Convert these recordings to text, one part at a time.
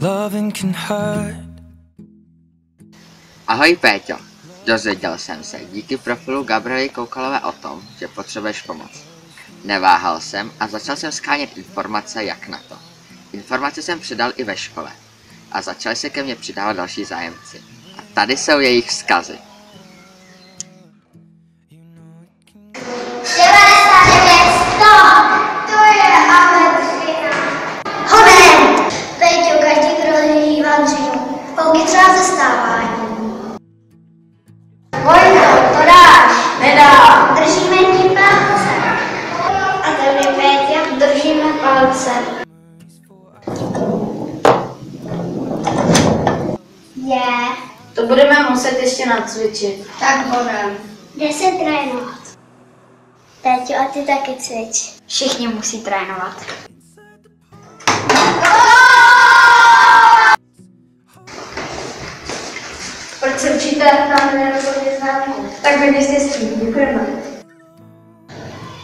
Loving can hurt. Ahoj Péťo, dozvěděl jsem se díky profilu Gabriely Koukalové o tom, že potřebuješ pomoc. Neváhal jsem a začal jsem shánět informace jak na to. Informace jsem předal i ve škole a začali se ke mně přidávat další zájemci. A tady jsou jejich vzkazy. 99, 100, to je Alexina. Honem! Péťo, každý prožívá dřív. Holky třeba ze stávání. Vojto, to dáš? Nedám. Držíme ti palce. A tady Péťo, držíme palce. Je. To budeme muset ještě nacvičit. Tak honem. Jde se trénovat. Péťo, a ty taky cvič. Všichni musí trénovat. Proč se učíte na nerozhodně známku? Tak hodně štěstí, děkujeme.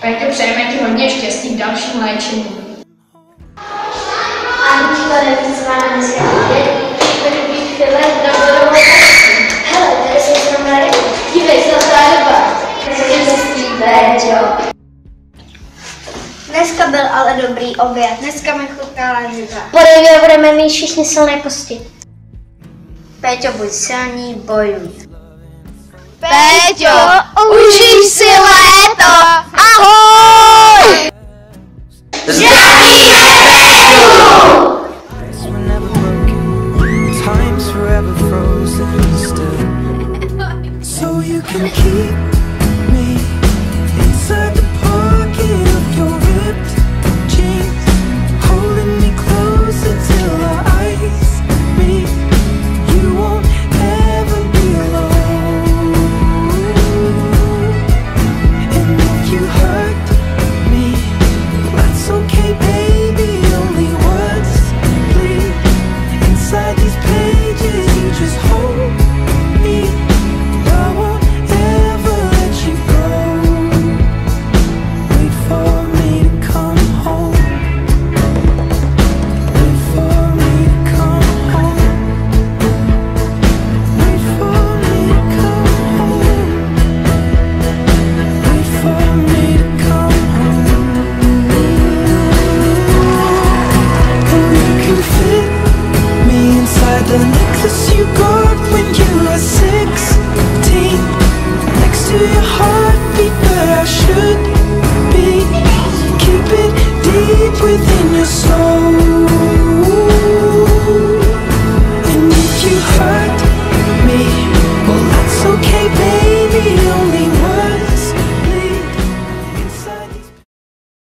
Péťo, přejeme ti hodně štěstí v dalším léčení. Aničko, nevíc s vámi dneska vidět. Bude být chvíle na vodovou taxi. Hele, tady jsou zrovna ryby. Dívej, zlatá ryba. Štěstí, Péťo. Dneska byl ale dobrý oběd. Dneska mi chutnala ryba. Podej, budeme mít všichni silné kosti. Péťo, buď silný, bojuj. Péťo, užij si léto! Ahoj!